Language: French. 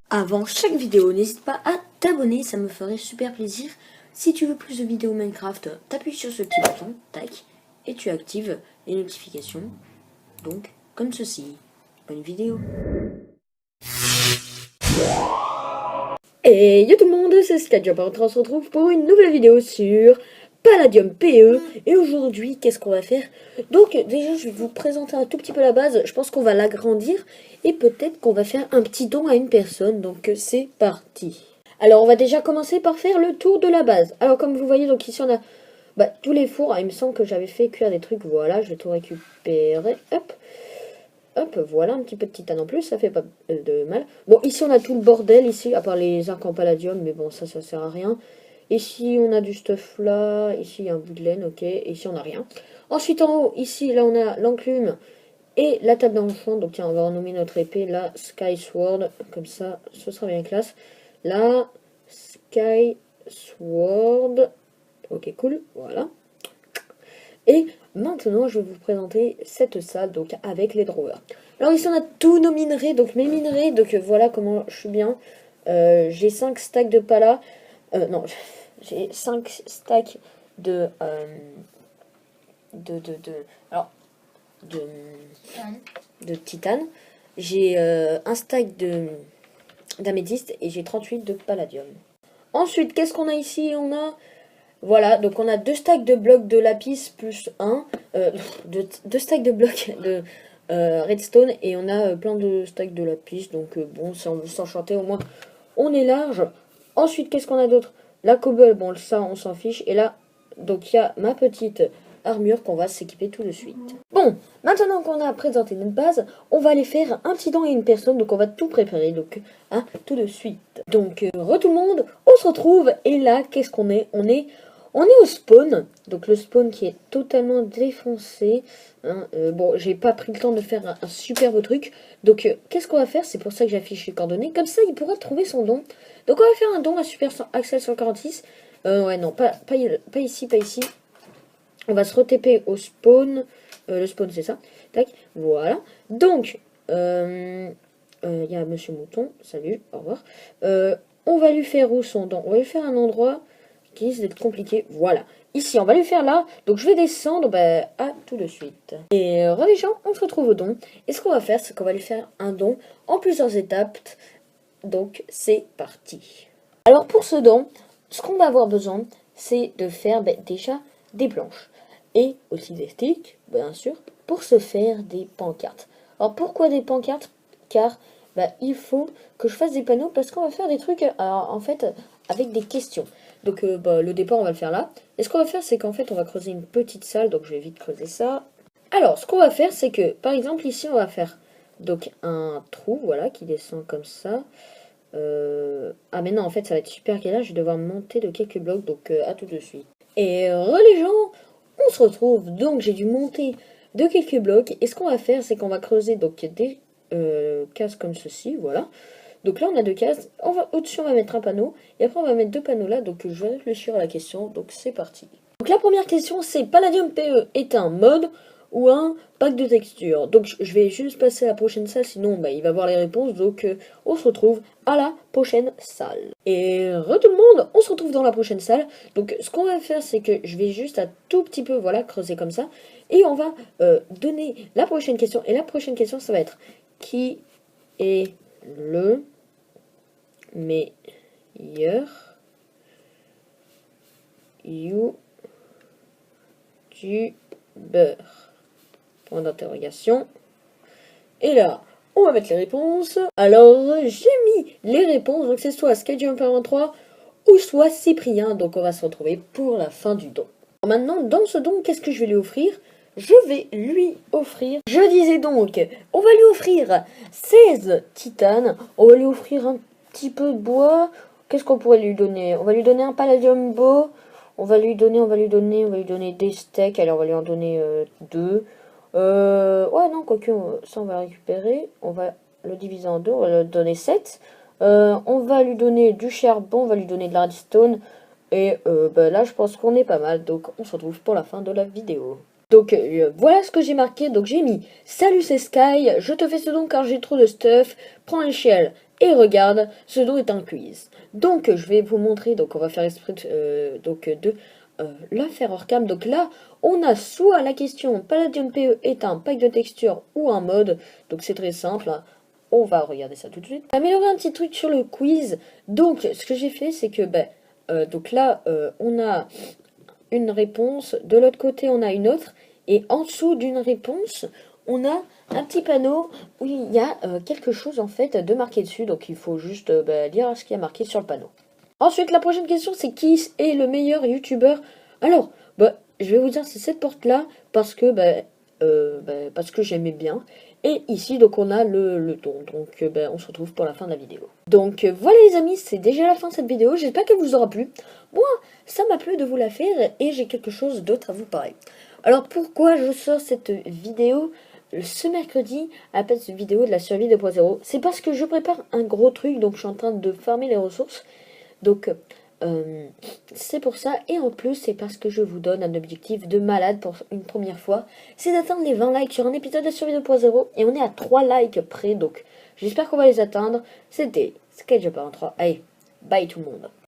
Avant chaque vidéo, n'hésite pas à t'abonner, ça me ferait super plaisir. Si tu veux plus de vidéos Minecraft, t'appuies sur ce petit bouton, tac, et tu actives les notifications, donc comme ceci. Bonne vidéo. Et yo tout le monde, c'est Skydjumper, on se retrouve pour une nouvelle vidéo sur Palladium PE. Et aujourd'hui, qu'est-ce qu'on va faire? Donc déjà, je vais vous présenter un tout petit peu la base. Je pense qu'on va l'agrandir et peut-être qu'on va faire un petit don à une personne. Donc c'est parti. Alors on va déjà commencer par faire le tour de la base. Alors comme vous voyez, donc ici on a tous les fours. Ah, il me semble que j'avais fait cuire des trucs. Voilà, je vais tout récupérer. Hop. Hop, voilà, un petit peu de titane en plus, ça fait pas de mal. Bon, ici on a tout le bordel, ici, à part les arcs en palladium, mais bon, ça sert à rien. Ici on a du stuff là, ici il y a un bout de laine, ok, et ici on a rien. Ensuite en haut, ici, là on a l'enclume et la table d'enfant, donc tiens, on va renommer notre épée, là, Sky Sword, comme ça, ce sera bien classe. Là, Sky Sword, ok, cool, voilà. Et maintenant, je vais vous présenter cette salle donc avec les drawers. Alors ici, on a tous nos minerais, donc mes minerais, donc voilà comment je suis bien. J'ai 5 stacks de pala. Non, j'ai 5 stacks de, alors, de, de titane. J'ai un stack d'améthyste et j'ai 38 de palladium. Ensuite, qu'est-ce qu'on a ici? On a... Voilà, donc on a 2 stacks de blocs de lapis plus 1, 2 stacks de blocs de redstone et on a plein de stacks de lapis, donc bon, si on veut s'enchanter au moins on est large. Ensuite, qu'est-ce qu'on a d'autre? La cobble, bon ça on s'en fiche, et là, donc il y a ma petite armure qu'on va s'équiper tout de suite. Bon, maintenant qu'on a présenté notre base, on va aller faire un petit don à une personne, donc on va tout préparer, donc tout de suite. Donc, tout le monde, on se retrouve, et là, qu'est-ce qu'on est? On est au spawn, donc le spawn qui est totalement défoncé. Bon, j'ai pas pris le temps de faire un superbe truc. Donc, qu'est-ce qu'on va faire? C'est pour ça que j'affiche les coordonnées. Comme ça, il pourra trouver son don. Donc, on va faire un don à Super Axel 146. Ouais, non, pas ici, pas ici. On va se re-TP au spawn. Le spawn, c'est ça. Tac, voilà. Donc, il y a Monsieur Mouton. Salut, au revoir. On va lui faire où son don? On va lui faire un endroit qui risque d'être compliqué. Voilà. Ici, on va lui faire là. Donc, je vais descendre à tout de suite. Et les gens, on se retrouve au don. Et ce qu'on va faire, c'est qu'on va lui faire un don en plusieurs étapes. Donc, c'est parti. Alors, pour ce don, ce qu'on va avoir besoin, c'est de faire déjà des planches. Et aussi des sticks, bien sûr, pour se faire des pancartes. Alors, pourquoi des pancartes? Car il faut que je fasse des panneaux parce qu'on va faire des trucs, en fait, avec des questions. Donc, le départ, on va le faire là. Et ce qu'on va faire, c'est qu'en fait, on va creuser une petite salle. Donc, je vais vite creuser ça. Alors, ce qu'on va faire, c'est que, par exemple, ici, on va faire donc un trou, voilà, qui descend comme ça. Ah, mais non, en fait, ça va être super galère. Je vais devoir monter de quelques blocs. Donc, à tout de suite. Et les gens, on se retrouve. Donc, j'ai dû monter de quelques blocs. Et ce qu'on va faire, c'est qu'on va creuser donc des cases comme ceci, voilà. Donc là, on a 2 cases. Au-dessus, on va mettre un panneau. Et après, on va mettre 2 panneaux là. Donc, je vais réfléchir à la question. Donc, c'est parti. Donc, la première question, c'est Palladium PE est un mode ou un pack de textures? Donc, je vais juste passer à la prochaine salle. Sinon, il va voir les réponses. Donc, on se retrouve à la prochaine salle. Et tout le monde, on se retrouve dans la prochaine salle. Donc, ce qu'on va faire, c'est que je vais juste un tout petit peu, voilà, creuser comme ça. Et on va donner la prochaine question. Et la prochaine question, ça va être: qui est le meilleur YouTuber? Point d'interrogation. Et là, on va mettre les réponses. Alors, j'ai mis les réponses. Donc, c'est soit Skydjumper23 ou soit Cyprien. Donc, on va se retrouver pour la fin du don. Alors maintenant, dans ce don, qu'est-ce que je vais lui offrir? Je vais lui offrir... Je disais donc, on va lui offrir 16 titanes. On va lui offrir un petit peu de bois. Qu'est-ce qu'on pourrait lui donner? On va lui donner un palladium bow. On va lui donner des steaks. Alors, on va lui en donner 2. Ouais, non, quoique, ça, on va récupérer. On va le diviser en 2. On va lui donner 7. On va lui donner du charbon. On va lui donner de la redstone. Et là, je pense qu'on est pas mal. Donc, on se retrouve pour la fin de la vidéo. Donc, voilà ce que j'ai marqué. Donc, j'ai mis: salut, c'est Sky. Je te fais ce don car j'ai trop de stuff. Prends l'échelle Et regarde, ce dos est un quiz. Donc je vais vous montrer, donc on va faire esprit de la faire hors cam. Donc là, on a soit la question Palladium PE est un pack de texture ou un mode. Donc c'est très simple, hein. On va regarder ça tout de suite. Améliorer un petit truc sur le quiz. Donc ce que j'ai fait, c'est que donc là, on a une réponse, de l'autre côté on a une autre, et en dessous d'une réponse, on a un petit panneau où il y a quelque chose en fait de marqué dessus, donc il faut juste lire ce qu'il y a marqué sur le panneau. Ensuite, la prochaine question, c'est qui est le meilleur youtubeur? Alors, je vais vous dire, c'est cette porte-là, parce que parce que j'aimais bien. Et ici, donc, on a le ton. Donc, on se retrouve pour la fin de la vidéo. Donc, voilà les amis, c'est déjà la fin de cette vidéo. J'espère qu'elle vous aura plu. Moi, ça m'a plu de vous la faire et j'ai quelque chose d'autre à vous parler. Alors, pourquoi je sors cette vidéo ce mercredi à la place de vidéo de la survie 2.0? C'est parce que je prépare un gros truc, donc je suis en train de farmer les ressources. Donc, c'est pour ça. Et en plus, c'est parce que je vous donne un objectif de malade pour une première fois. C'est d'atteindre les 20 likes sur un épisode de Survie 2.0. Et on est à 3 likes près. Donc, j'espère qu'on va les atteindre. C'était Sketch par 3. Allez, bye tout le monde.